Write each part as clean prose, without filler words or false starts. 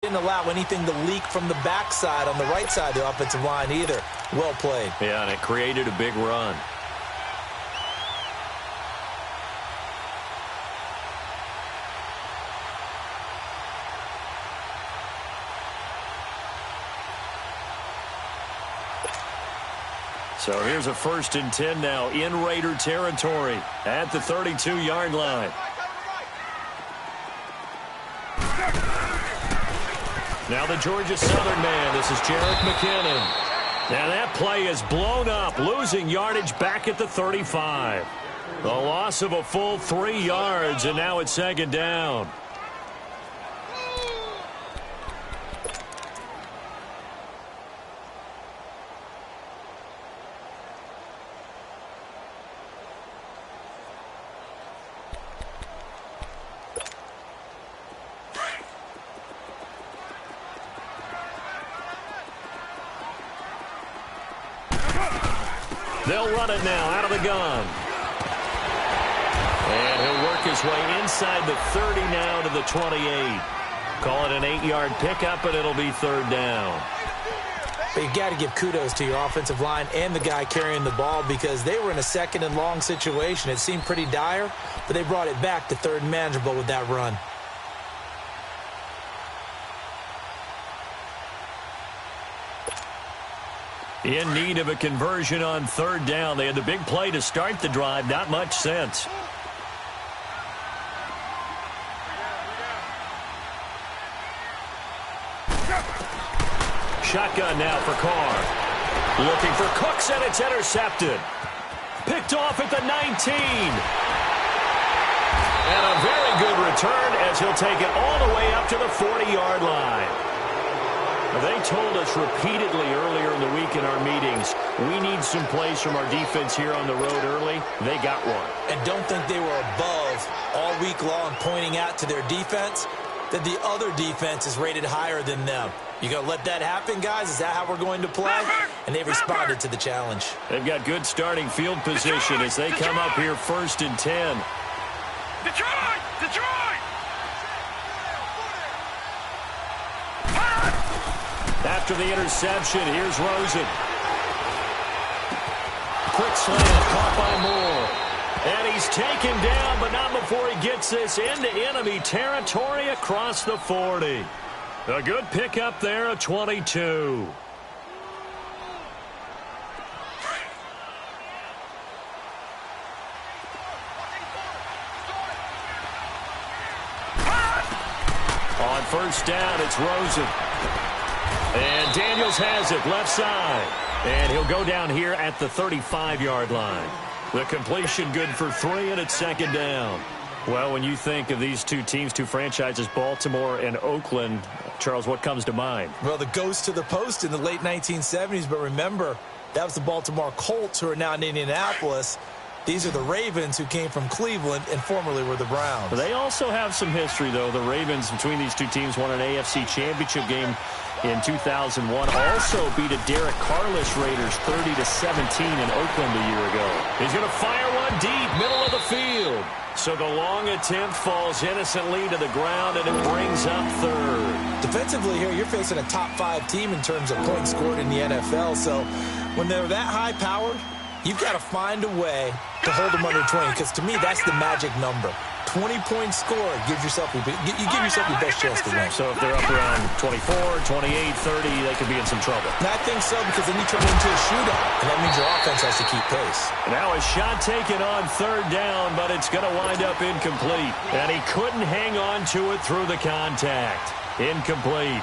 Didn't allow anything to leak from the backside on the right side of the offensive line either. Well played. Yeah, and it created a big run. So here's a 1st and 10 now in Raider territory at the 32-yard line. Now the Georgia Southern man. This is Jerick McKinnon. Now that play is blown up, losing yardage back at the 35. The loss of a full 3 yards, and now it's 2nd down. They'll run it now out of the gun. And he'll work his way inside the 30 now to the 28. Call it an 8-yard pickup, and it'll be 3rd down. But you got to give kudos to your offensive line and the guy carrying the ball because they were in a 2nd and long situation. It seemed pretty dire, but they brought it back to 3rd and manageable with that run. In need of a conversion on 3rd down. They had the big play to start the drive. Not much sense. Shotgun now for Carr. Looking for Cooks, and it's intercepted. Picked off at the 19. And a very good return as he'll take it all the way up to the 40-yard line. They told us repeatedly earlier in the week in our meetings, we need some plays from our defense here on the road early. They got one. And don't think they were above all week long pointing out to their defense that the other defense is rated higher than them. You going to let that happen, guys? Is that how we're going to play? And they responded to the challenge. They've got good starting field position as they come up here 1st and 10. Detroit! After the interception, here's Rosen. Quick slant, caught by Moore. And he's taken down, but not before he gets this into enemy territory across the 40. A good pickup there of 22. On 1st down, it's Rosen. And Daniels has it left side. And he'll go down here at the 35-yard line. The completion good for 3, and it's 2nd down. Well, when you think of these two teams, two franchises, Baltimore and Oakland, Charles, what comes to mind? Well, the ghost to the post in the late 1970s. But remember, that was the Baltimore Colts, who are now in Indianapolis. These are the Ravens, who came from Cleveland and formerly were the Browns. They also have some history, though. The Ravens, between these two teams, won an AFC championship game in 2001. Also beat a Derek Carless Raiders 30-17 in Oakland a year ago. He's going to fire one deep, middle of the field. So the long attempt falls innocently to the ground, and it brings up 3rd. Defensively here, you're facing a top-5 team in terms of points scored in the NFL. So when they're that high-powered, you've got to find a way to hold them under 20, because to me, that's the magic number. 20 points scored, you give yourself your best chance to win. So if they're up around 24, 28, 30, they could be in some trouble. And I think so, because then you turn it into a shootout, and that means your offense has to keep pace. Now a shot taken on 3rd down, but it's going to wind up incomplete. And he couldn't hang on to it through the contact. Incomplete.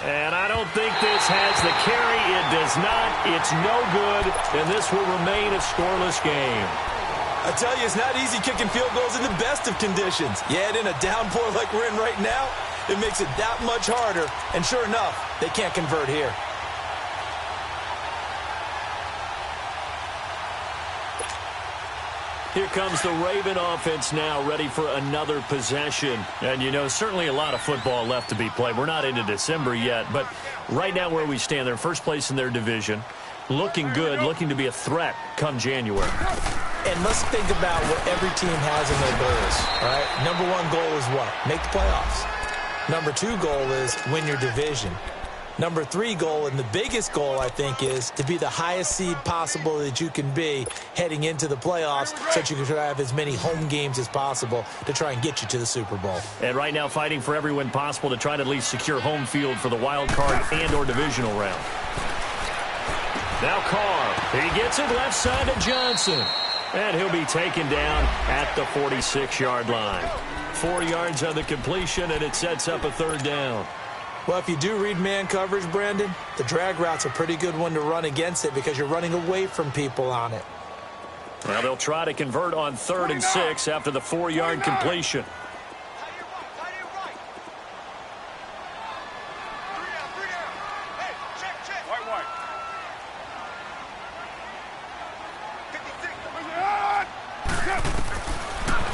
And I don't think this has the carry. It does not. It's no good. And this will remain a scoreless game. I tell you, it's not easy kicking field goals in the best of conditions. Yet in a downpour like we're in right now, it makes it that much harder. And sure enough, they can't convert here. Here comes the Raven offense now, ready for another possession. And, you know, certainly a lot of football left to be played. We're not into December yet, but right now where we stand, they're first place in their division. Looking good, looking to be a threat come January. And let's think about what every team has in their goals, all right? Number one goal is what? Make the playoffs. Number two goal is win your division. Number three goal, and the biggest goal, I think, is to be the highest seed possible that you can be heading into the playoffs so that you can try to have as many home games as possible to try and get you to the Super Bowl. And right now fighting for every win possible to try to at least secure home field for the wild card and or divisional round. Now Carr, he gets it left side to Johnson. And he'll be taken down at the 46-yard line. 4 yards on the completion, and it sets up a third down. Well, if you do read man coverage, Brandon, the drag route's a pretty good one to run against it because you're running away from people on it. Well, they'll try to convert on 3rd and 6 after the 4-yard completion.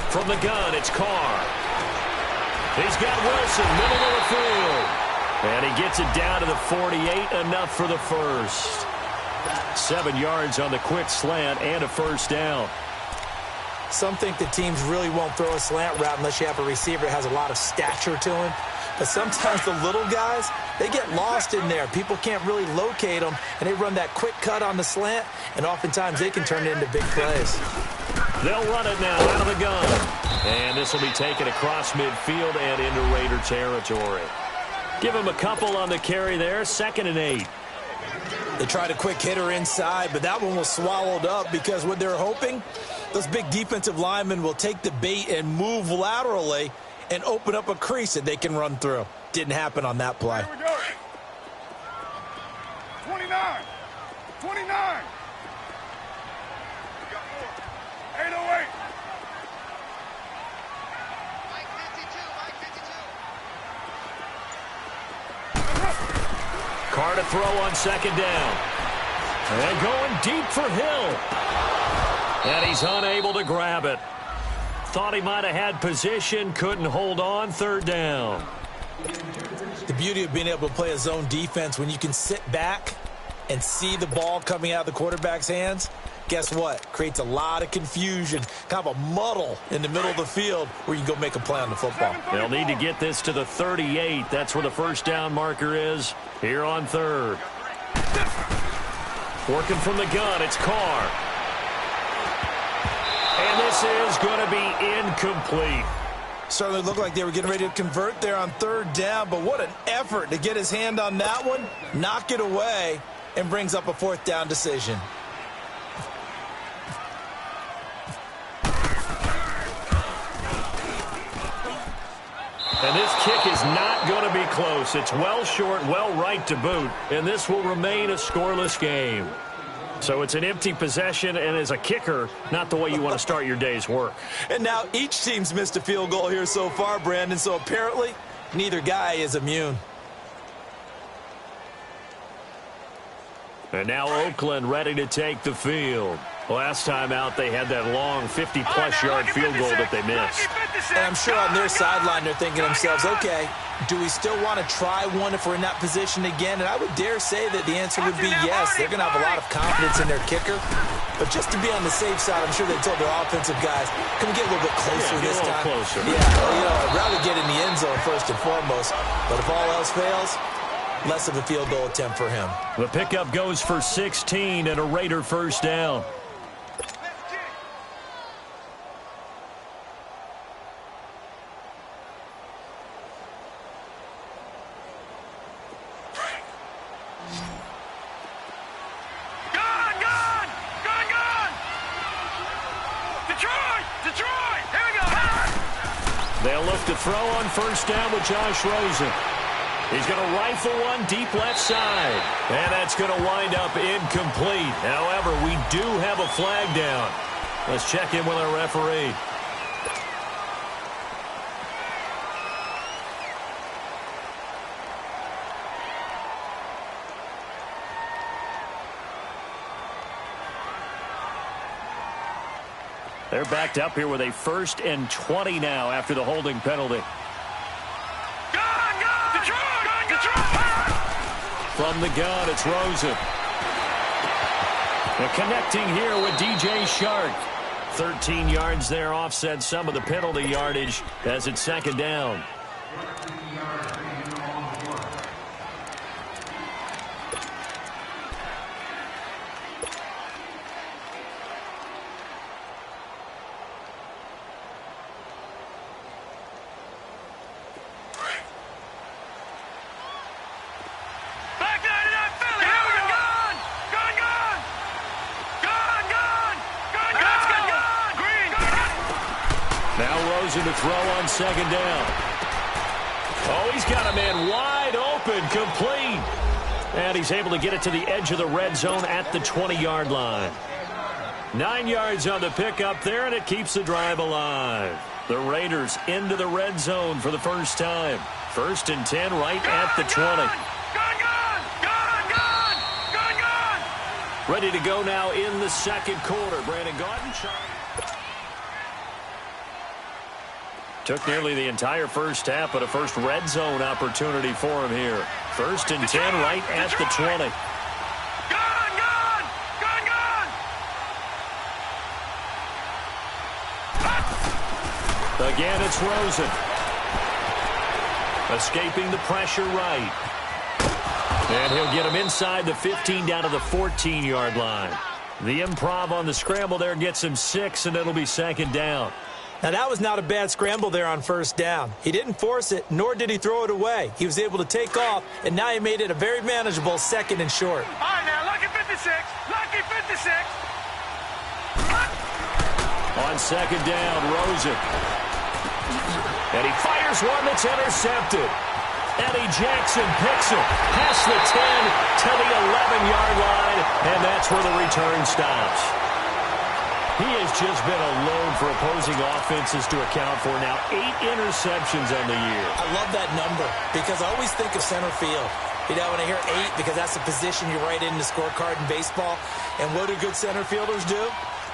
From the gun, it's Carr. He's got Wilson, middle of the field. And he gets it down to the 48, enough for the first. 7 yards on the quick slant and a first down. Some think the teams really won't throw a slant route unless you have a receiver that has a lot of stature to him. But sometimes the little guys, they get lost in there. People can't really locate them, and they run that quick cut on the slant, and oftentimes they can turn it into big plays. They'll run it now out of the gun. And this will be taken across midfield and into Raider territory. Give him a couple on the carry there, 2nd and 8. They tried a quick hitter inside, but that one was swallowed up because what they're hoping, those big defensive linemen will take the bait and move laterally and open up a crease that they can run through. Didn't happen on that play. Here we go. 29. 29. 808. Carr to throw on 2nd down. And going deep for Hill. And he's unable to grab it. Thought he might have had position, couldn't hold on, 3rd down. The beauty of being able to play a zone defense when you can sit back and see the ball coming out of the quarterback's hands, guess what? Creates a lot of confusion, kind of a muddle in the middle of the field where you can go make a play on the football. They'll need to get this to the 38. That's where the first down marker is here on 3rd. Working from the gun, it's Carr. And this is going to be incomplete. Certainly looked like they were getting ready to convert there on 3rd down, but what an effort to get his hand on that one, knock it away, and brings up a 4th down decision. And this kick is not going to be close. It's well short, well right to boot, and this will remain a scoreless game. So it's an empty possession, and as a kicker, not the way you want to start your day's work. And now each team's missed a field goal here so far, Brandon, so apparently neither guy is immune. And now Oakland ready to take the field. Last time out, they had that long 50-plus yard field goal that they missed. And I'm sure on their sideline they're thinking to themselves, okay, do we still want to try one if we're in that position again? And I would dare say that the answer would be yes. They're going to have a lot of confidence in their kicker. But just to be on the safe side, I'm sure they told their offensive guys, can we get a little bit closer this time? Closer. Yeah, well, you know, I'd rather get in the end zone first and foremost. But if all else fails, less of a field goal attempt for him. The pickup goes for 16 and a Raider first down. They'll look to throw on first down with Josh Rosen. He's going to rifle one deep left side. And that's going to wind up incomplete. However, we do have a flag down. Let's check in with our referee. They're backed up here with a 1st and 20 now after the holding penalty. From the gun, it's Rosen. And connecting here with DJ Shark. 13 yards there offset some of the penalty yardage as it's second down. To throw on second down. Oh, he's got a man wide open, complete. And he's able to get it to the edge of the red zone at the 20-yard line. 9 yards on the pickup there, and it keeps the drive alive. The Raiders into the red zone for the first time. 1st and 10 right at the 20. Ready to go now in the second quarter. Brandon Gaudin. Took nearly the entire first half, but a first red zone opportunity for him here. 1st and 10 right at the 20. Again, it's Rosen. Escaping the pressure right. And he'll get him inside the 15 down to the 14-yard line. The improv on the scramble there gets him 6, and it'll be second down. Now, that was not a bad scramble there on first down. He didn't force it, nor did he throw it away. He was able to take off, and now he made it a very manageable 2nd and short. All right, now, lucky 56. Lucky 56. On second down, Rosen. And he fires one that's intercepted. Eddie Jackson picks it past the 10 to the 11-yard line, and that's where the return stops. He has just been a load for opposing offenses to account for now. 8 interceptions on the year. I love that number because I always think of center field. You know, when I hear 8, because that's the position you write in the scorecard in baseball. And what do good center fielders do?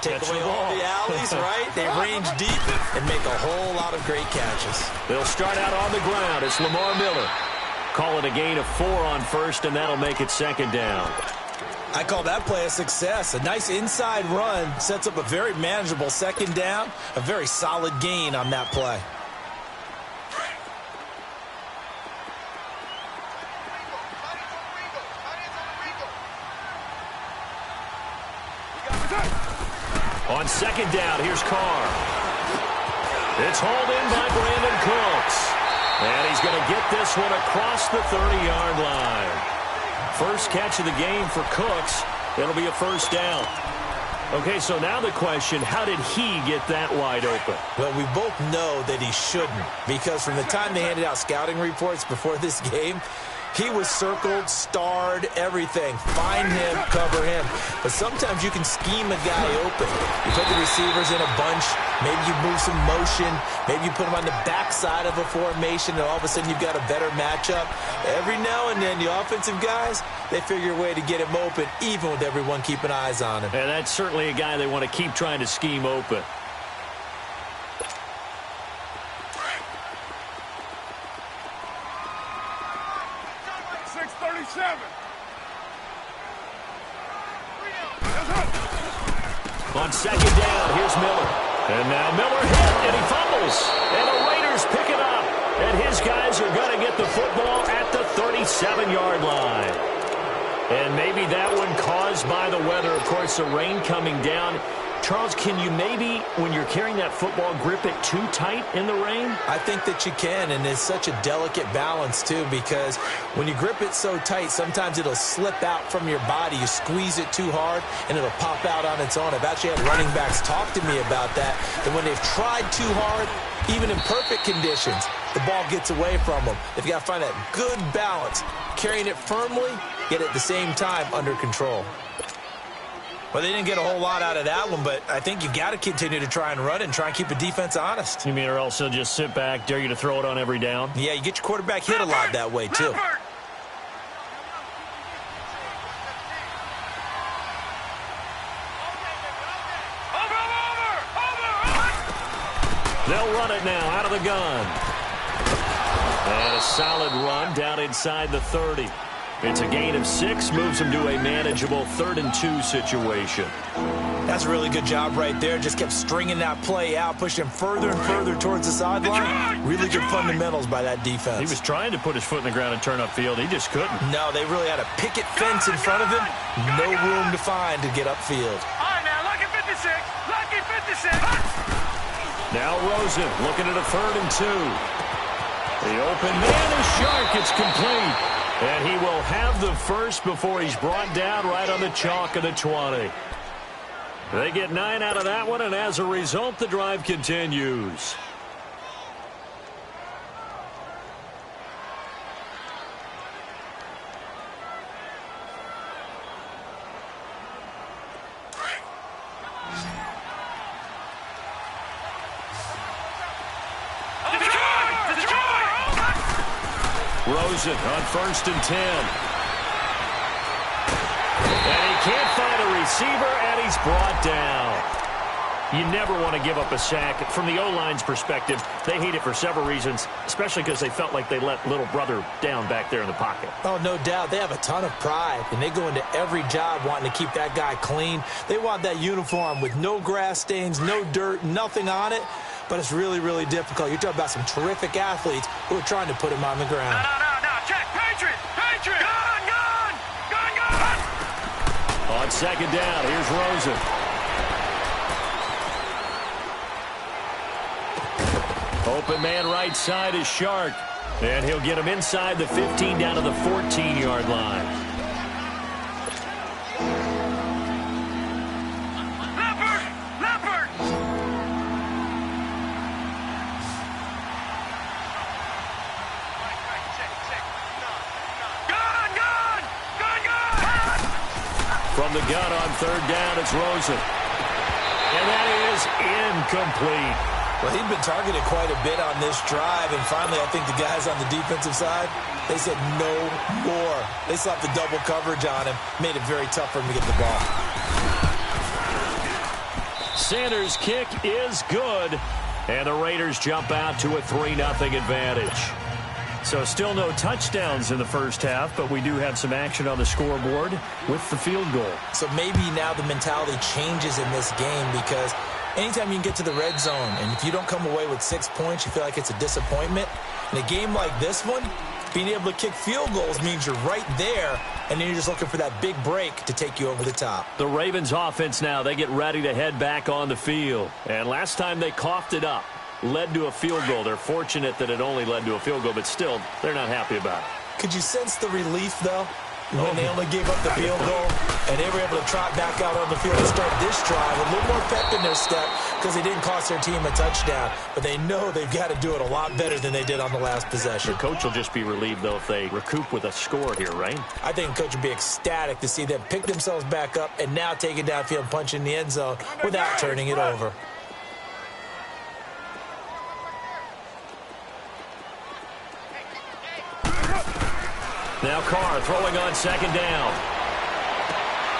Take away all the alleys, right? They range deep and make a whole lot of great catches. They'll start out on the ground. It's Lamar Miller. Call it a gain of 4 on first, and that'll make it second down. I call that play a success. A nice inside run sets up a very manageable second down. A very solid gain on that play. On second down, here's Carr. It's hauled in by Brandon Cooks. And he's going to get this one across the 30-yard line. First catch of the game for Cooks. It'll be a first down. Okay, so now the question, how did he get that wide open? Well, we both know that he shouldn't, because from the time they handed out scouting reports before this game, he was circled, starred, everything. Find him, cover him. But sometimes you can scheme a guy open. You put the receivers in a bunch. Maybe you move some motion. Maybe you put them on the backside of a formation, and all of a sudden you've got a better matchup. Every now and then, the offensive guys, they figure a way to get him open, even with everyone keeping eyes on him. And that's certainly a guy they want to keep trying to scheme open. On second down, here's Miller. And now Miller hit, and he fumbles. And the Raiders pick it up. And his guys are going to get the football at the 37-yard line. And maybe that one caused by the weather. Of course, the rain coming down. Charles, can you maybe, when you're carrying that football, grip it too tight in the rain? I think that you can, and it's such a delicate balance, too, because when you grip it so tight, sometimes it'll slip out from your body. You squeeze it too hard, and it'll pop out on its own. I've actually had running backs talk to me about that when they've tried too hard, even in perfect conditions, the ball gets away from them. They've got to find that good balance, carrying it firmly, yet at the same time under control. Well, they didn't get a whole lot out of that one, but I think you got to continue to try and run it and try and keep the defense honest. You mean, or else they'll just sit back, dare you to throw it on every down? Yeah, you get your quarterback hit a lot that way, too. They'll run it now out of the gun. And a solid run down inside the 30. It's a gain of 6, moves them to a manageable 3rd and 2 situation. That's a really good job right there. Just kept stringing that play out, pushing him further and further towards the sideline. Really good fundamentals by that defense. He was trying to put his foot in the ground and turn upfield. He just couldn't. No, they really had a picket fence in front of him. No room to find to get upfield. All right, now, lucky 56. Lucky 56. Now Rosen looking at a 3rd and 2. The open man is Shark. It's complete. And he will have the first before he's brought down right on the chalk of the 20. They get 9 out of that one, and as a result, the drive continues. Rosen on 1st and 10. And he can't find a receiver, and he's brought down. You never want to give up a sack. From the O-line's perspective, they hate it for several reasons, especially because they felt like they let little brother down back there in the pocket. Oh, no doubt. They have a ton of pride, and they go into every job wanting to keep that guy clean. They want that uniform with no grass stains, no dirt, nothing on it. But it's really, really difficult. You're talking about some terrific athletes who are trying to put him on the ground. No. Check. Patriot. Gone. On 2nd down, here's Rosen. Open man right side is Shark. And he'll get him inside the 15 down to the 14-yard line. From the gun on 3rd down, it's Rosen. And that is incomplete. Well, he'd been targeted quite a bit on this drive, and finally I think the guys on the defensive side, they said no more. They slapped the double coverage on him, made it very tough for him to get the ball. Sanders' kick is good, and the Raiders jump out to a 3-0 advantage. So still no touchdowns in the first half, but we do have some action on the scoreboard with the field goal. So maybe now the mentality changes in this game, because anytime you can get to the red zone, and if you don't come away with 6 points, you feel like it's a disappointment. In a game like this one, being able to kick field goals means you're right there, and then you're just looking for that big break to take you over the top. The Ravens offense now, they get ready to head back on the field. And last time they coughed it up, led to a field goal. They're fortunate that it only led to a field goal, but still, they're not happy about it. Could you sense the relief, though, when they only gave up the field goal and they were able to trot back out on the field to start this drive? A little more pep in their step because they didn't cost their team a touchdown, but they know they've got to do it a lot better than they did on the last possession. The coach will just be relieved, though, if they recoup with a score here, right? I think the coach would be ecstatic to see them pick themselves back up and now take it downfield and punch in the end zone without turning it over. Now Carr throwing on 2nd down.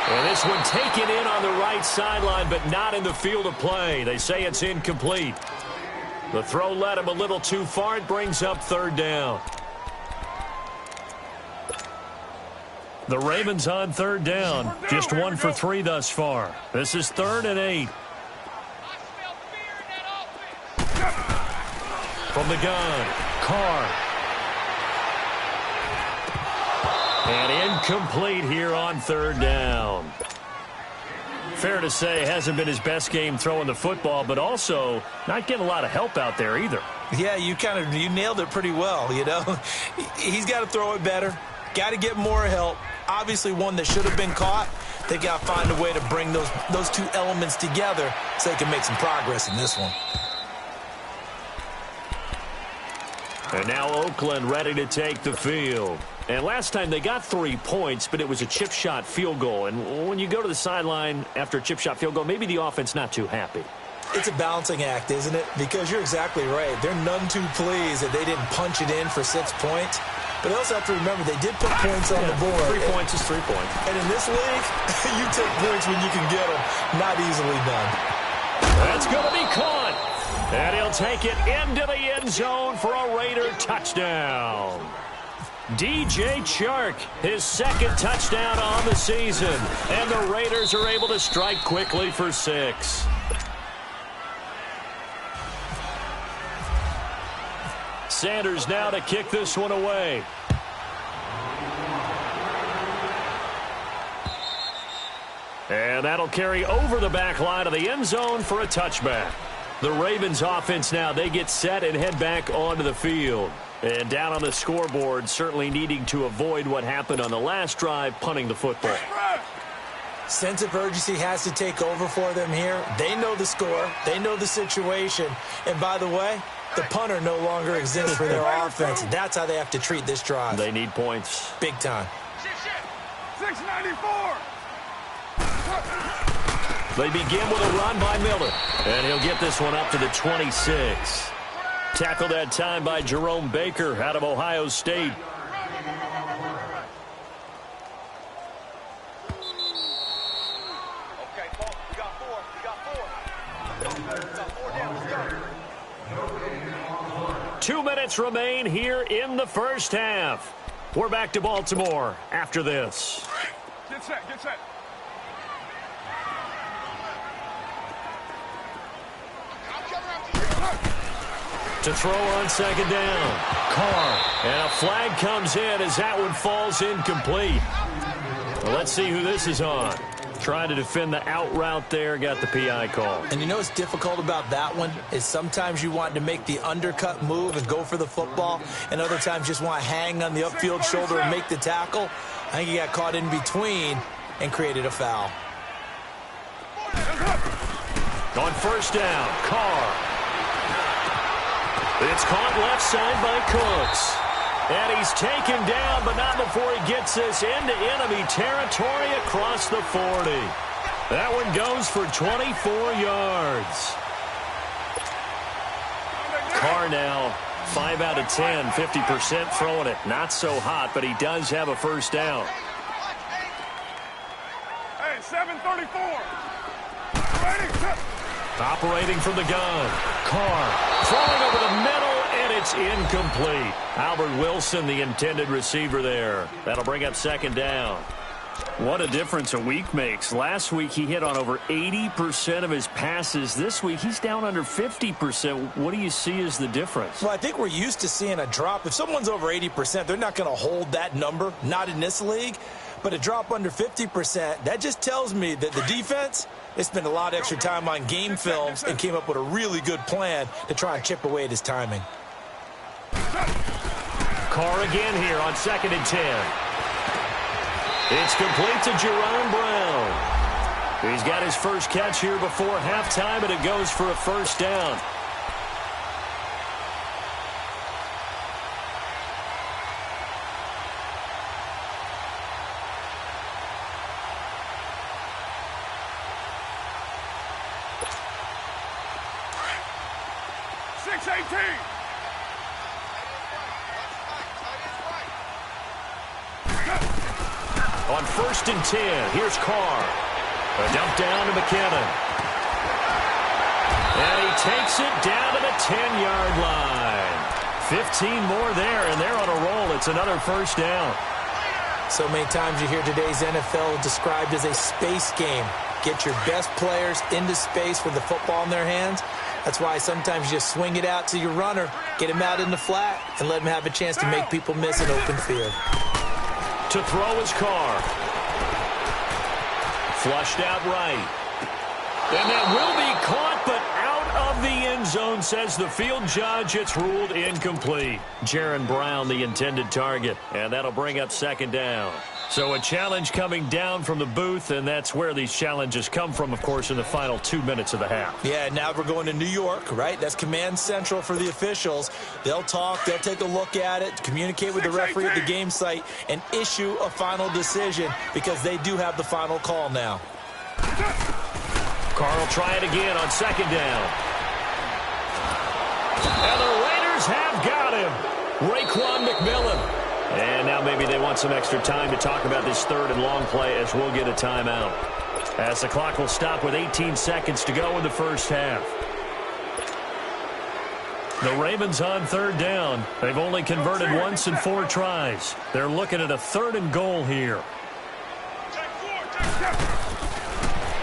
And this one taken in on the right sideline, but not in the field of play. They say it's incomplete. The throw led him a little too far. It brings up 3rd down. The Ravens on 3rd down. Just 1 for 3 thus far. This is 3rd and 8. From the gun, Carr. And incomplete here on 3rd down. Fair to say, hasn't been his best game throwing the football, but also not getting a lot of help out there either. Yeah, you nailed it pretty well, you know. He's got to throw it better. Got to get more help. Obviously one that should have been caught. They got to find a way to bring those two elements together so they can make some progress in this one. And now Oakland ready to take the field. And last time they got 3 points, but it was a chip shot field goal. And when you go to the sideline after a chip shot field goal, maybe the offense not too happy. It's a balancing act, isn't it? Because you're exactly right. They're none too pleased that they didn't punch it in for 6 points. But they also have to remember they did put points on the board. 3 points is 3 points. And in this league, you take points when you can get them. Not easily done. That's going to be caught. And he'll take it into the end zone for a Raider touchdown. DJ Chark, his second touchdown on the season. And the Raiders are able to strike quickly for 6. Sanders now to kick this one away. And that'll carry over the back line of the end zone for a touchback. The Ravens offense now, they get set and head back onto the field. And down on the scoreboard, certainly needing to avoid what happened on the last drive, punting the football. Sense of urgency has to take over for them here. They know the score. They know the situation. And by the way, the punter no longer exists for their offense. That's how they have to treat this drive. They need points. Big time. 694. They begin with a run by Miller. And he'll get this one up to the 26. Tackled that time by Jerome Baker out of Ohio State. Okay, Paul, we got 4. We got 4 down. Let's go. 2 minutes remain here in the first half. We're back to Baltimore after this. Get set, get set. To throw on second down. Carr. And a flag comes in as that one falls incomplete. Well, let's see who this is on. Trying to defend the out route there, got the PI call. And you know what's difficult about that one is sometimes you want to make the undercut move and go for the football, and other times just want to hang on the upfield shoulder and make the tackle. I think he got caught in between and created a foul. On first down, Carr. It's caught left side by Cooks. And he's taken down, but not before he gets this into enemy territory across the 40. That one goes for 24 yards. Carr now, 5 out of 10, 50% throwing it. Not so hot, but he does have a first down. Hey, 734. Ready, set. Operating from the gun. Carr throwing over the middle, and it's incomplete. Albert Wilson, the intended receiver there. That'll bring up second down. What a difference a week makes. Last week he hit on over 80% of his passes. This week he's down under 50%. What do you see as the difference? Well, I think we're used to seeing a drop. If someone's over 80%, they're not going to hold that number, not in this league. But a drop under 50%, that just tells me that the defense, they spent a lot of extra time on game films and came up with a really good plan to try and chip away at his timing. Carr again here on 2nd and 10. It's complete to Jerron Brown. He's got his first catch here before halftime, and it goes for a first down. On 1st and 10, here's Carr. A dump down to McKinnon. And he takes it down to the 10-yard line. 15 more there, and they're on a roll. It's another first down. So many times you hear today's NFL described as a space game. Get your best players into space with the football in their hands. That's why sometimes you just swing it out to your runner, get him out in the flat, and let him have a chance to make people miss an open field. To throw is Carr. Flushed out right. And that will be caught, but out of the end zone, says the field judge. It's ruled incomplete. Jerron Brown, the intended target. And that'll bring up second down. So a challenge coming down from the booth, and that's where these challenges come from, of course, in the final 2 minutes of the half. Yeah, now we're going to New York, right? That's command central for the officials. They'll talk, they'll take a look at it, communicate with the referee at the game site, and issue a final decision because they do have the final call now. Carr will try it again on second down. And the Raiders have got him. Raekwon McMillan. And now maybe they want some extra time to talk about this 3rd and long play as we'll get a timeout. As the clock will stop with 18 seconds to go in the first half. The Ravens on third down. They've only converted once in 4 tries. They're looking at a 3rd and goal here.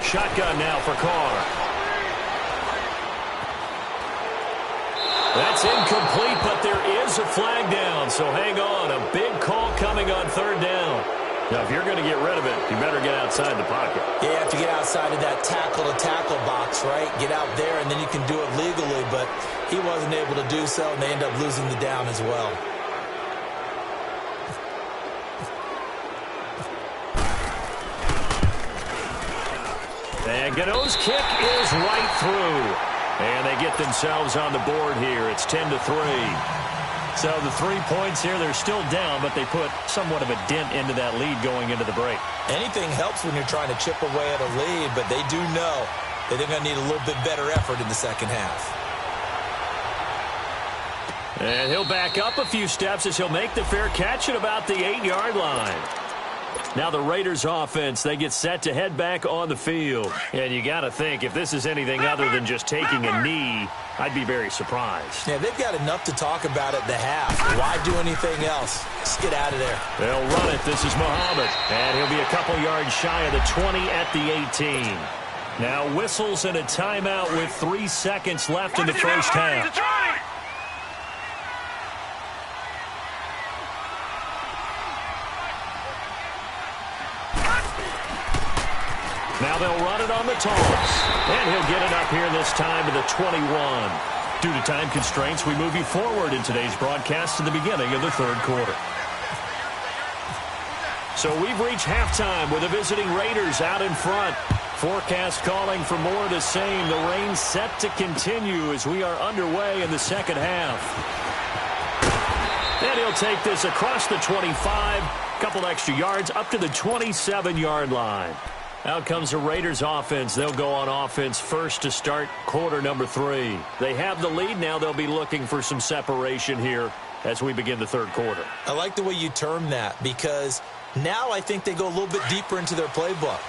Shotgun now for Carr. That's incomplete, but there is a flag down, so hang on. A big call coming on 3rd down. Now, if you're going to get rid of it, you better get outside the pocket. Yeah, you have to get outside of that tackle-to-tackle box, right? Get out there, and then you can do it legally, but he wasn't able to do so, and they end up losing the down as well. And Gano's kick is right through. And they get themselves on the board here. It's 10-3. So the 3 points here, they're still down, but they put somewhat of a dent into that lead going into the break. Anything helps when you're trying to chip away at a lead, but they do know that they're going to need a little bit better effort in the second half. And he'll back up a few steps as he'll make the fair catch at about the 8-yard line. Now the Raiders offense, they get set to head back on the field. And you got to think, if this is anything other than just taking a knee, I'd be very surprised. Yeah, they've got enough to talk about at the half. Why do anything else? Just get out of there. They'll run it. This is Muhammad. And he'll be a couple yards shy of the 20 at the 18. Now whistles and a timeout with 3 seconds left in the first half. Now they'll run it on the toss. And he'll get it up here this time to the 21. Due to time constraints, we move you forward in today's broadcast to the beginning of the 3rd quarter. So we've reached halftime with the visiting Raiders out in front. Forecast calling for more of the same. The rain set to continue as we are underway in the second half. And he'll take this across the 25. Couple extra yards up to the 27-yard line. Out comes the Raiders offense. They'll go on offense first to start quarter number 3. They have the lead now. They'll be looking for some separation here as we begin the 3rd quarter. I like the way you term that because now I think they go a little bit deeper into their playbook.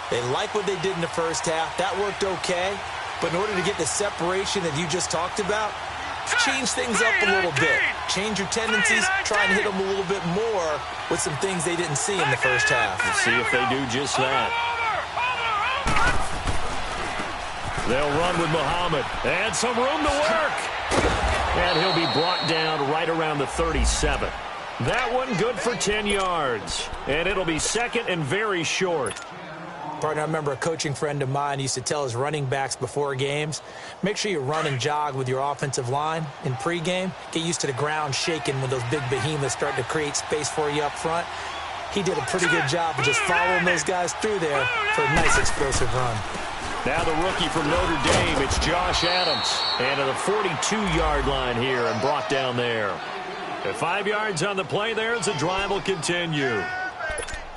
They like what they did in the first half. That worked okay. But in order to get the separation that you just talked about, change things up a little bit. Change your tendencies. Try and hit them a little bit more with some things they didn't see in the first half. Let's see if they do just that. They'll run with Muhammad. And some room to work. And he'll be brought down right around the 37. That one good for 10 yards. And it'll be second and very short. Partner, I remember a coaching friend of mine used to tell his running backs before games, make sure you run and jog with your offensive line in pregame. Get used to the ground shaking when those big behemoths start to create space for you up front. He did a pretty good job of just following those guys through there for a nice explosive run. Now the rookie from Notre Dame, it's Josh Adams. And to the 42-yard line here and brought down there. At 5 yards on the play there as the drive will continue.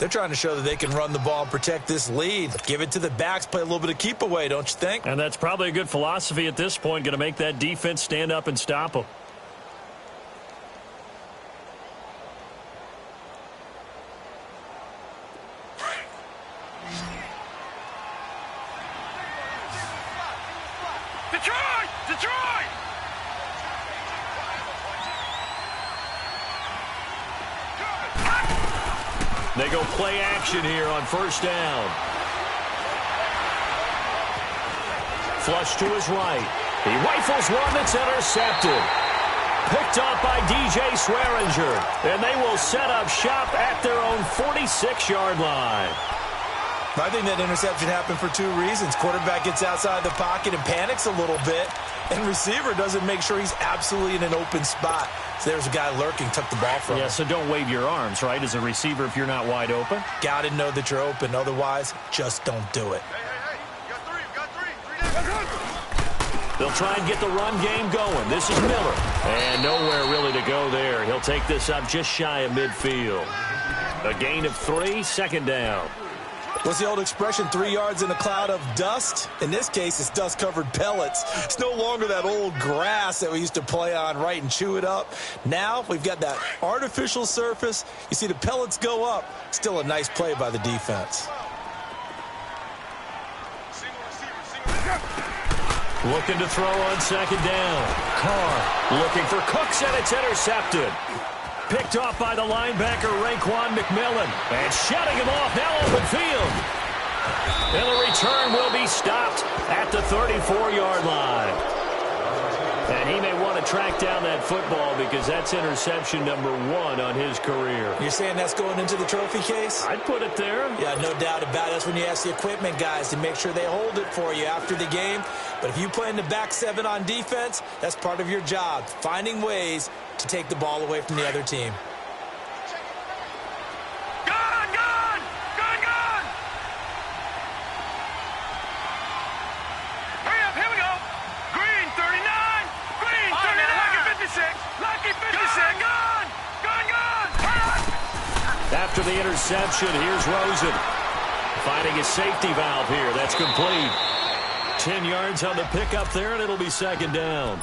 They're trying to show that they can run the ball and protect this lead. Give it to the backs, play a little bit of keep away, don't you think? And that's probably a good philosophy at this point, going to make that defense stand up and stop them. Detroit! They go play action here on first down. Flush to his right. He rifles one that's intercepted. Picked up by DJ Swearinger. And they will set up shop at their own 46-yard line. I think that interception happened for 2 reasons. Quarterback gets outside the pocket and panics a little bit. And receiver doesn't make sure he's absolutely in an open spot. So there's a guy lurking, took the ball from him. Yeah, so don't wave your arms, right, as a receiver if you're not wide open. Got to know that you're open. Otherwise, just don't do it. Hey, you got three. They'll try and get the run game going. This is Miller. And nowhere really to go there. He'll take this up just shy of midfield. A gain of 3, second down. What's the old expression, 3 yards in a cloud of dust? In this case, it's dust-covered pellets. It's no longer that old grass that we used to play on, right, and chew it up. Now we've got that artificial surface. You see the pellets go up. Still a nice play by the defense. Looking to throw on second down. Carr Looking for Cooks, and it's intercepted. Picked off by the linebacker, Raekwon McMillan. And shutting him off, now open field. And the return will be stopped at the 34-yard line. And he may want to track down that football because that's interception number 1 on his career. You're saying that's going into the trophy case? I'd put it there. Yeah, no doubt about it. That's when you ask the equipment guys to make sure they hold it for you after the game. But if you play in the back 7 on defense, that's part of your job, finding ways to take the ball away from the other team. After the interception, here's Rosen. Finding his safety valve here. That's complete. 10 yards on the pickup there, and it'll be second down.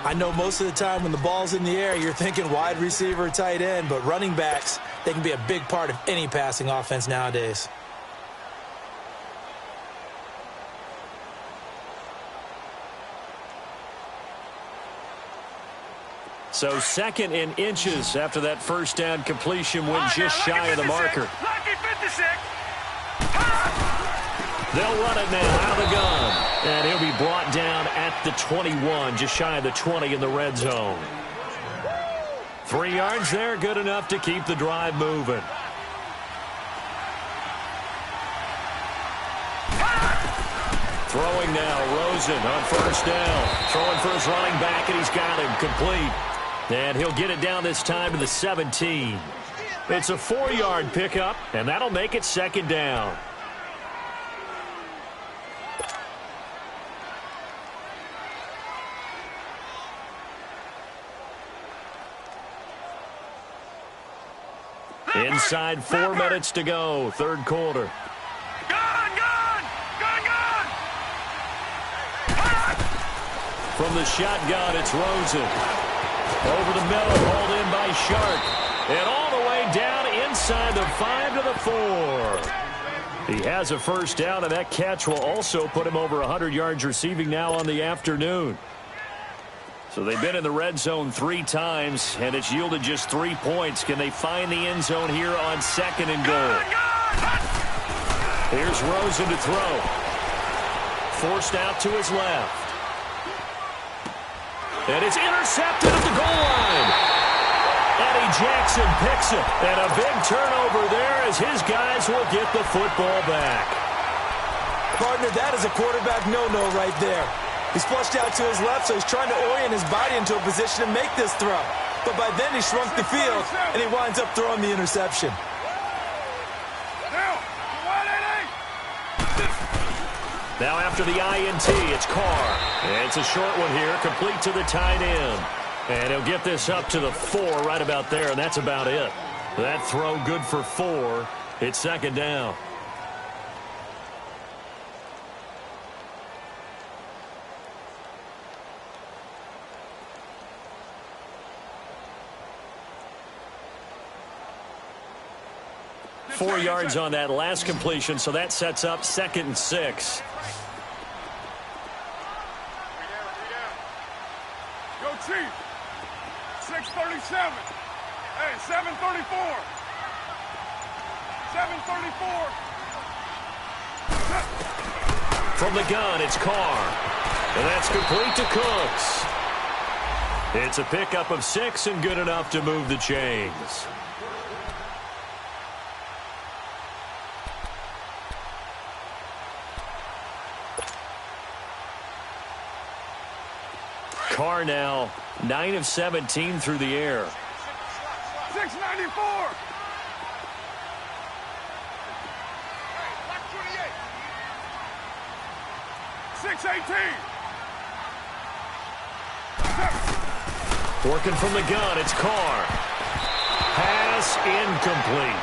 I know most of the time when the ball's in the air, you're thinking wide receiver, tight end, but running backs, they can be a big part of any passing offense nowadays. So second in inches after that first down completion went just shy of the marker. They'll run it now out of the gun. And he'll be brought down at the 21, just shy of the 20 in the red zone. 3 yards there, good enough to keep the drive moving. Throwing now, Rosen on first down. Throwing for his running back, and he's got him complete. And he'll get it down this time to the 17. It's a 4-yard pickup, and that'll make it second down. Inside 4 minutes to go, third quarter. From the shotgun, it's Rosen. Over the middle, hauled in by Shark. And all the way down inside the 5 to the 4. He has a first down, and that catch will also put him over 100 yards receiving now on the afternoon. So they've been in the red zone 3 times, and it's yielded just 3 points. Can they find the end zone here on second and goal? Here's Rosen to throw. Forced out to his left. And it's intercepted at the goal line. Eddie Jackson picks it. And a big turnover there as his guys will get the football back. Partner, that is a quarterback no-no right there. He's flushed out to his left, so he's trying to orient his body into a position to make this throw. But by then he shrunk the field, and he winds up throwing the interception. Now after the INT, it's Carr. And it's a short one here, complete to the tight end. And he'll get this up to the 4 right about there, and that's about it. That throw good for 4. It's second down. Four yards on that last completion, so that sets up second and 6. Go Chief. 6:37. Hey, 7:34. 7:34. From the gun, it's Carr. And that's complete to Cooks. It's a pickup of 6 and good enough to move the chains. Carr now 9 of 17 through the air. 694. 618. Working from the gun, it's Carr. Pass incomplete.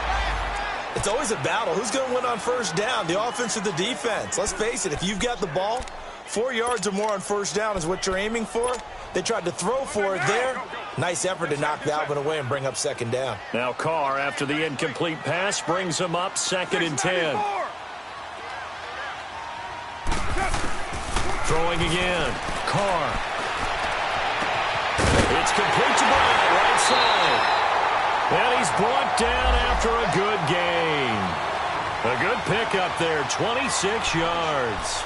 It's always a battle. Who's going to win on first down, the offense or the defense? Let's face it, if you've got the ball, 4 yards or more on first down is what you're aiming for. They tried to throw for it there. Nice effort to knock that one away and bring up second down. Now Carr, after the incomplete pass, brings them up second and 10. Throwing again. Carr. It's complete to Bryant, right side. And he's brought down after a good gain. A good pickup there, 26 yards.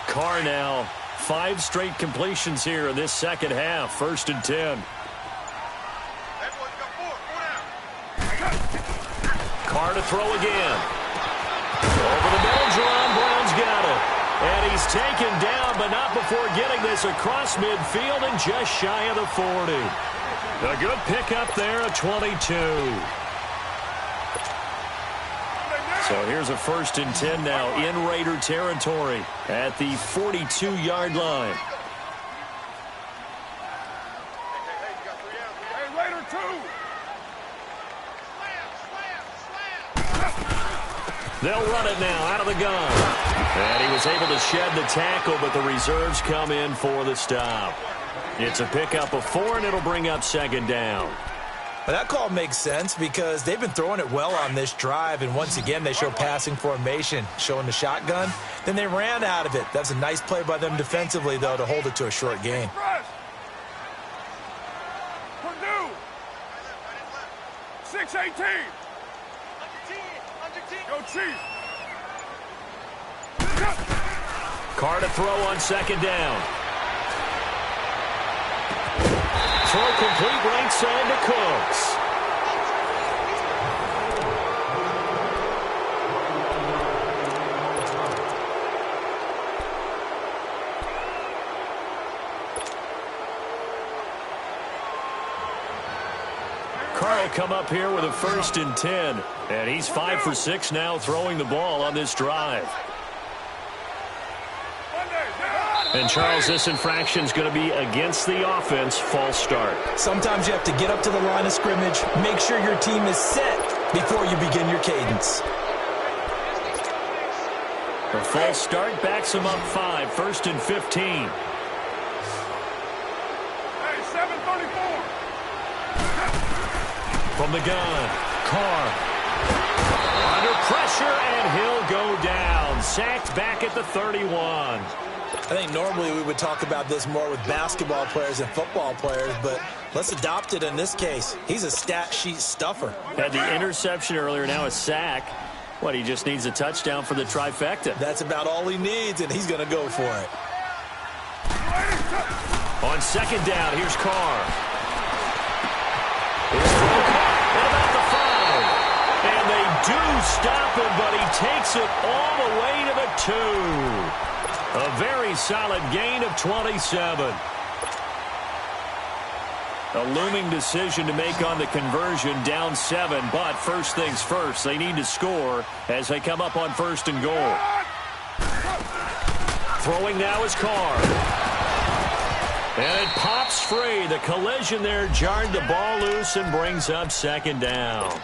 Carr now, 5 straight completions here in this second half. 1st and 10. Carr to throw again. Over the middle, Jerron Brown's got it. And he's taken down, but not before getting this across midfield and just shy of the 40. A good pickup there, a 22. So here's a 1st and 10 now in Raider territory at the 42-yard line. Hey, Raider 2. They'll run it now out of the gun. And he was able to shed the tackle, but the reserves come in for the stop. It's a pickup of 4, and it'll bring up 2nd down. Well, that call makes sense because they've been throwing it well on this drive, and once again they show passing formation, showing the shotgun. Then they ran out of it. That's a nice play by them defensively, though, to hold it to a short gain. Purdue. 6-18. Go Chief. Carr to throw on 2nd down. Throw complete right side to Cooks. Carr will come up here with a 1st and 10. And he's 5 for 6 now throwing the ball on this drive. And, Charles, this infraction's going to be against the offense, false start. Sometimes you have to get up to the line of scrimmage, make sure your team is set before you begin your cadence. The false start backs him up 5, 1st and 15. Hey, 7:34. From the gun, Carr. Under pressure, and he'll go down. Sacked back at the 31. I think normally we would talk about this more with basketball players and football players, but let's adopt it in this case. He's a stat sheet stuffer. Had the interception earlier, now a sack. What, he just needs a touchdown for the trifecta. That's about all he needs, and he's going to go for it. On 2nd down, here's Carr. It's throw caught at about the 5. And they do stop him, but he takes it all the way to the 2. A very solid gain of 27. A looming decision to make on the conversion, down 7. But first things first, they need to score as they come up on 1st and goal. Throwing now is Carr. And it pops free. The collision there jarred the ball loose and brings up 2nd down.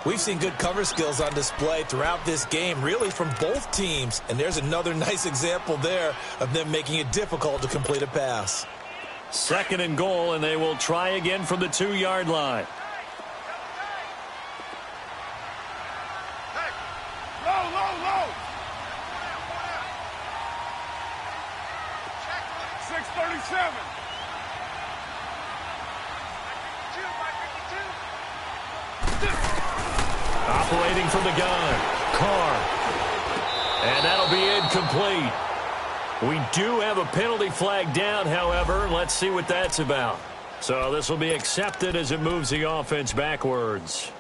We've seen good cover skills on display throughout this game, really from both teams. And there's another nice example there of them making it difficult to complete a pass. 2nd and goal, and they will try again from the 2-yard line. Hey, low. 6:37. Operating from the gun, Carr. And that'll be incomplete. We do have a penalty flag down, however. Let's see what that's about. So this will be accepted as it moves the offense backwards.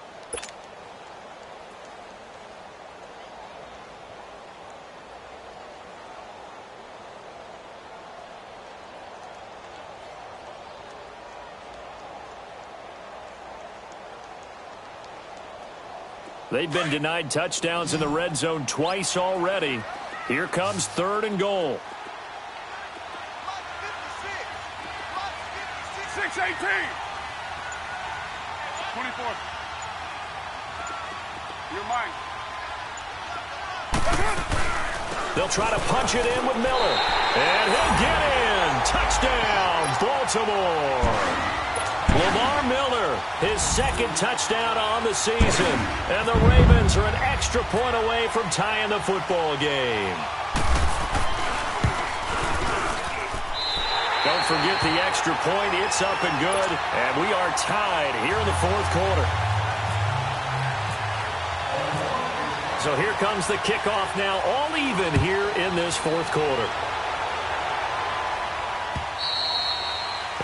They've been denied touchdowns in the red zone twice already. Here comes 3rd and goal. 6-18. 24. You're mine. They'll try to punch it in with Miller. And he'll get in. Touchdown, Baltimore. Lamar Miller, his second touchdown on the season. And the Ravens are an extra point away from tying the football game. Don't forget the extra point. It's up and good. And we are tied here in the fourth quarter. So here comes the kickoff now, all even here in this fourth quarter.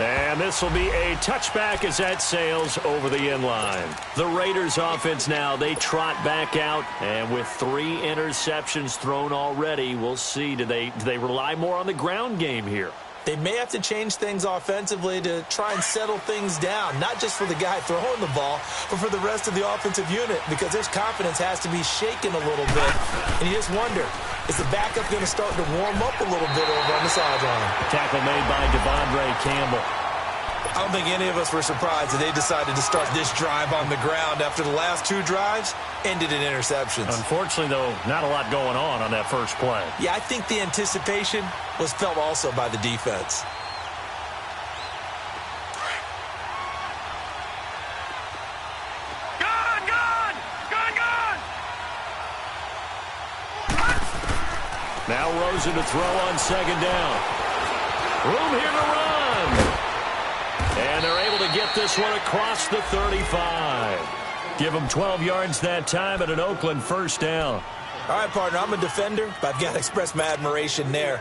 And this will be a touchback as that sails over the end line. The Raiders offense now, they trot back out. And with 3 interceptions thrown already, we'll see, do they rely more on the ground game here? They may have to change things offensively to try and settle things down, not just for the guy throwing the ball, but for the rest of the offensive unit, because his confidence has to be shaken a little bit. And you just wonder, is the backup going to start to warm up a little bit over on the sideline? Tackle made by Devondre Campbell. I don't think any of us were surprised that they decided to start this drive on the ground after the last 2 drives ended in interceptions. Unfortunately, though, not a lot going on that first play. Yeah, I think the anticipation was felt also by the defense. Now Rosen to throw on second down. Room here to run. And they're able to get this one across the 35. Give them 12 yards that time at an Oakland first down. All right, partner, I'm a defender, but I've got to express my admiration there.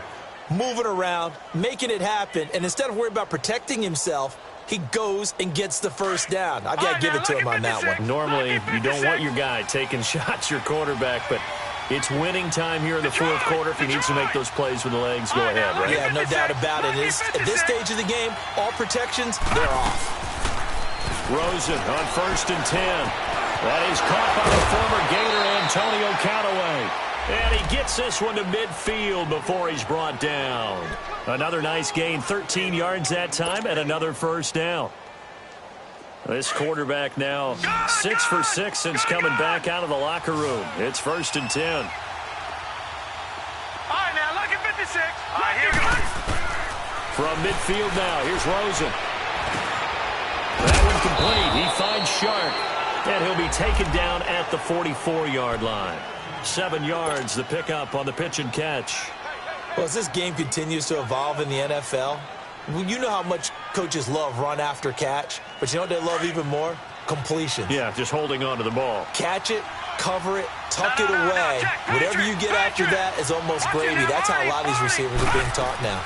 Moving around, making it happen, and instead of worrying about protecting himself, he goes and gets the first down. I've got to give it to him on that one. Normally, you don't want your guy taking shots, your quarterback, but it's winning time here in the fourth quarter. If he needs to make those plays with the legs, go ahead, right? Yeah, no doubt about it. At this stage of the game, all protections, they're off. Rosen on 1st and 10. That is caught by the former Gator Antonio Callaway. And he gets this one to midfield before he's brought down. Another nice gain, 13 yards that time, and another first down. This quarterback now 6 for 6 since coming back out of the locker room. It's 1st and 10. All right, now look at 56. All right, here we go. From midfield now, here's Rosen. That one complete. He finds Sharp, and he'll be taken down at the 44-yard line. 7 yards, the pickup on the pitch and catch. Well, as this game continues to evolve in the NFL, you know how much coaches love run after catch, but you know what they love even more? Completion. Yeah, just holding on to the ball. Catch it, cover it, tuck it away. Whatever you get after that is almost gravy. That's how a lot of these receivers are being taught now.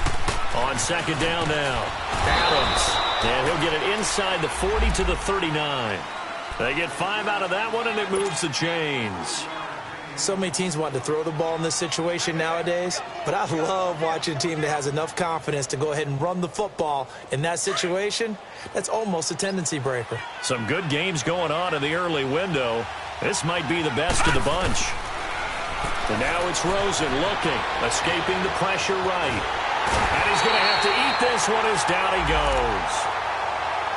On second down now, Adams. And he'll get it inside the 40 to the 39. They get 5 out of that one, and it moves the chains. So many teams want to throw the ball in this situation nowadays, but I love watching a team that has enough confidence to go ahead and run the football. In that situation, that's almost a tendency breaker. Some good games going on in the early window. This might be the best of the bunch. And now it's Rosen looking, escaping the pressure right. And he's going to have to eat this one as down he goes.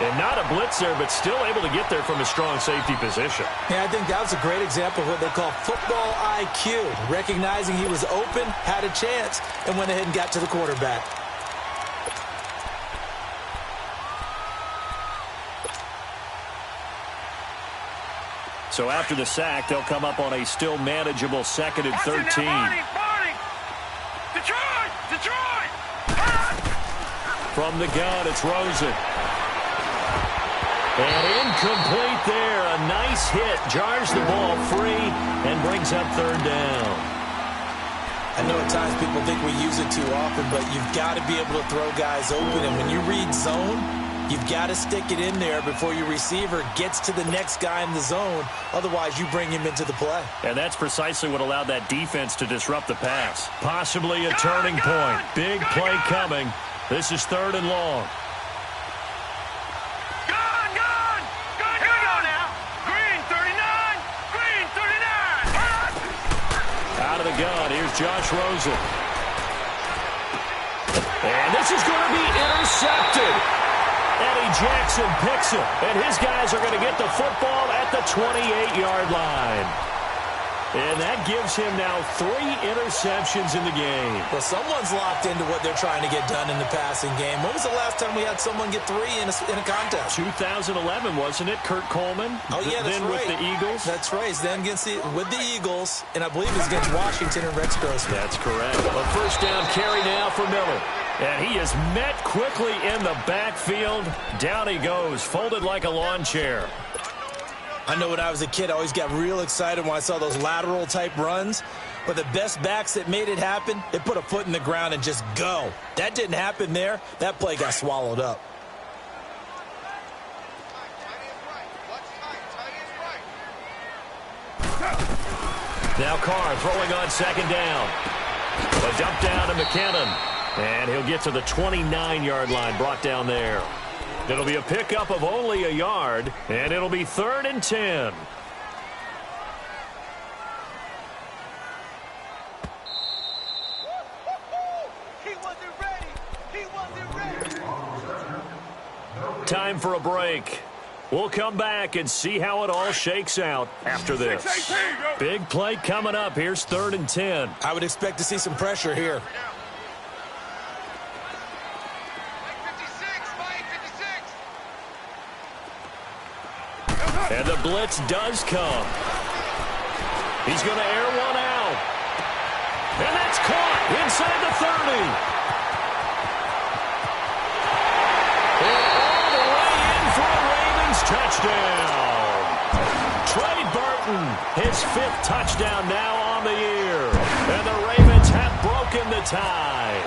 And not a blitzer, but still able to get there from a strong safety position. Yeah, I think that was a great example of what they call football IQ. Recognizing he was open, had a chance, and went ahead and got to the quarterback. So after the sack, they'll come up on a still manageable 2nd and 13. Detroit! From the gun, it's Rosen. And incomplete there. A nice hit. Jars the ball free and brings up 3rd down. I know at times people think we use it too often, but you've got to be able to throw guys open. And when you read zone, you've got to stick it in there before your receiver gets to the next guy in the zone. Otherwise, you bring him into the play. And that's precisely what allowed that defense to disrupt the pass. Possibly a turning point. Big play coming. This is 3rd and long. Out of the gun, here's Josh Rosen. And this is going to be intercepted. Eddie Jackson picks it, and his guys are going to get the football at the 28-yard line. And that gives him now 3 interceptions in the game. Well, someone's locked into what they're trying to get done in the passing game. When was the last time we had someone get 3 in a contest? 2011, wasn't it? Kurt Coleman? Oh, yeah, that's then right. with the Eagles? That's right. Then with the Eagles, and I believe it's against Washington and Rex Grossman. That's correct. A first down carry now for Miller. And he is met quickly in the backfield. Down he goes, folded like a lawn chair. I know when I was a kid, I always got real excited when I saw those lateral-type runs. But the best backs that made it happen, they put a foot in the ground and just go. That didn't happen there. That play got swallowed up. Now Carr throwing on second down. A dump down to McKinnon. And he'll get to the 29-yard line, brought down there. It'll be a pickup of only a yard, and it'll be 3rd and 10. He wasn't ready. He wasn't ready. Time for a break. We'll come back and see how it all shakes out after this. 6-18, go. Big play coming up. Here's 3rd and 10. I would expect to see some pressure here. And the blitz does come. He's going to air one out. And that's caught inside the 30. And all the way in for a Ravens touchdown. Trey Burton, his 5th touchdown now on the year. And the Ravens have broken the tie.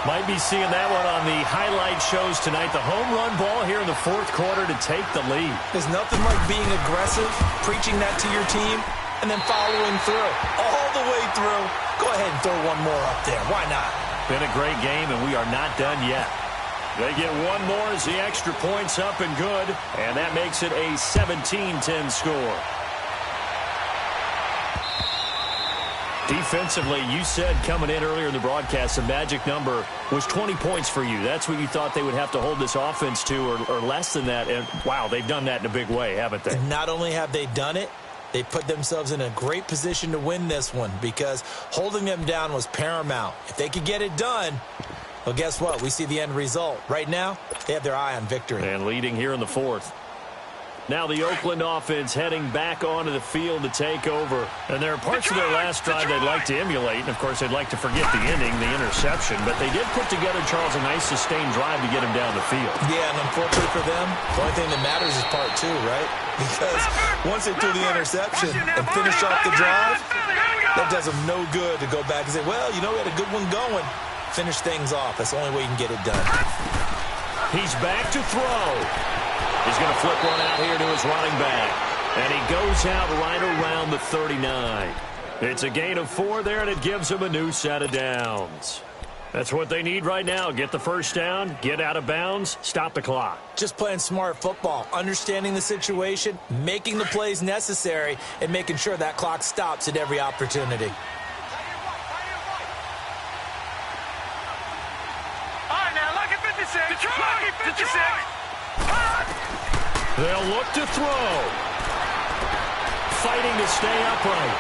Might be seeing that one on the highlight shows tonight. The home run ball here in the 4th quarter to take the lead. There's nothing like being aggressive, preaching that to your team, and then following through. All the way through. Go ahead and throw one more up there. Why not? Been a great game, and we are not done yet. They get one more as the extra point's up and good, and that makes it a 17-10 score. Defensively, you said coming in earlier in the broadcast, the magic number was 20 points for you. That's what you thought they would have to hold this offense to, or less than that. And, wow, they've done that in a big way, haven't they? And not only have they done it, they put themselves in a great position to win this one because holding them down was paramount. If they could get it done, well, guess what? We see the end result. Right now, they have their eye on victory. And leading here in the 4th. Now the Oakland offense heading back onto the field to take over. And there are parts of their last drive they'd like to emulate. And, of course, they'd like to forget the inning, the interception. But they did put together, Charles, a nice sustained drive to get him down the field. Yeah, and unfortunately for them, the only thing that matters is part 2, right? Because once they threw the interception and finished off the drive, that does them no good to go back and say, well, you know, we had a good one going. Finish things off. That's the only way you can get it done. He's back to throw. He's going to flip one out here to his running back. And he goes out right around the 39. It's a gain of 4 there, and it gives him a new set of downs. That's what they need right now. Get the first down, get out of bounds, stop the clock. Just playing smart football, understanding the situation, making the plays necessary, and making sure that clock stops at every opportunity. All right, now, look at 56. Detroit! 56. They'll look to throw. Fighting to stay upright.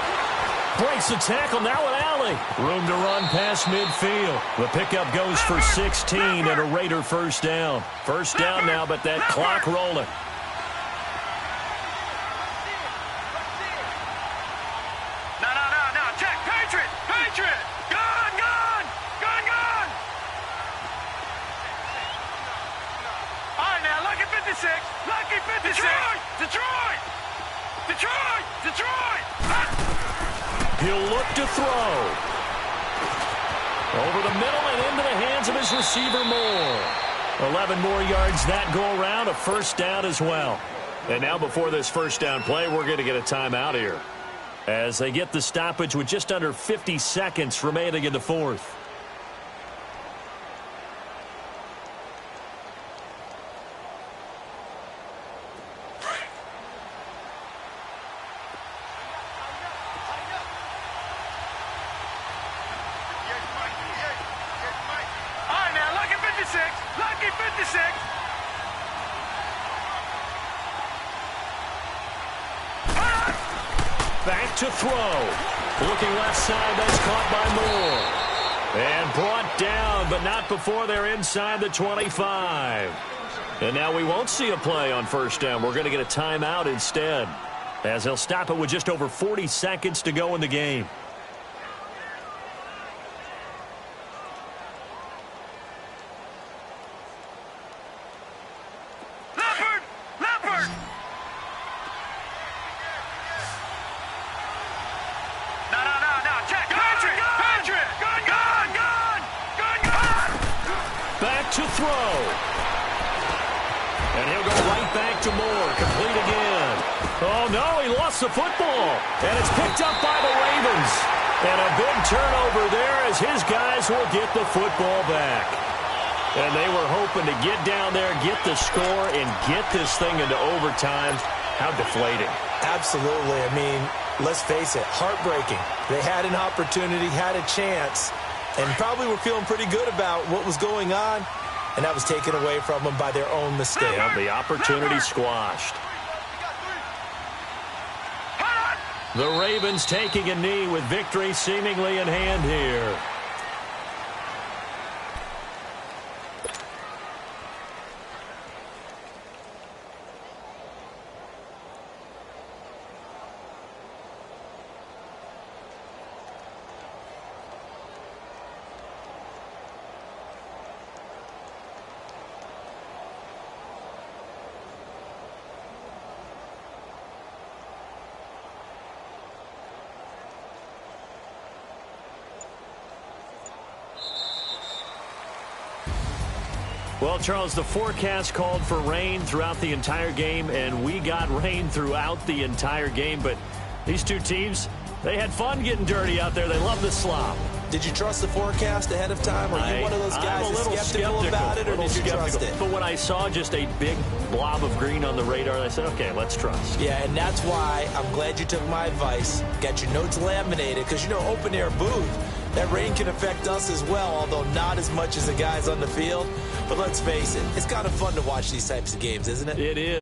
Breaks the tackle, now an alley. Room to run past midfield. The pickup goes for 16 and a Raider first down. First down now, but that clock rolling. No. Check. Patriot. Gun. All right, now, look at 56. Lucky 56. Detroit. He'll look to throw. Over the middle and into the hands of his receiver Moore. 11 more yards that go around, a first down as well. And now before this first down play, we're going to get a timeout here. As they get the stoppage with just under 50 seconds remaining in the 4th. Lucky 56. Back to throw. Looking left side, that's caught by Moore. And brought down, but not before they're inside the 25. And now we won't see a play on first down. We're going to get a timeout instead, as he'll stop it with just over 40 seconds to go in the game. To throw. And he'll go right back to Moore. Complete again. Oh, no, he lost the football. And it's picked up by the Ravens. And a big turnover there as his guys will get the football back. And they were hoping to get down there, get the score, and get this thing into overtime. How deflating. Absolutely. I mean, let's face it, heartbreaking. They had an opportunity, had a chance, and probably were feeling pretty good about what was going on. And that was taken away from them by their own mistake. Yeah, the opportunity squashed. The Ravens taking a knee with victory seemingly in hand here. Well, Charles, the forecast called for rain throughout the entire game, and we got rain throughout the entire game. But these two teams, they had fun getting dirty out there. They love the slop. Did you trust the forecast ahead of time? Are you one of those guys that's skeptical about it, or did you trust it? But when I saw just a big blob of green on the radar, I said, okay, let's trust. Yeah, and that's why I'm glad you took my advice. Got your notes laminated, because, you know, open-air booth, that rain can affect us as well, although not as much as the guys on the field. But let's face it, it's kind of fun to watch these types of games, isn't it? It is.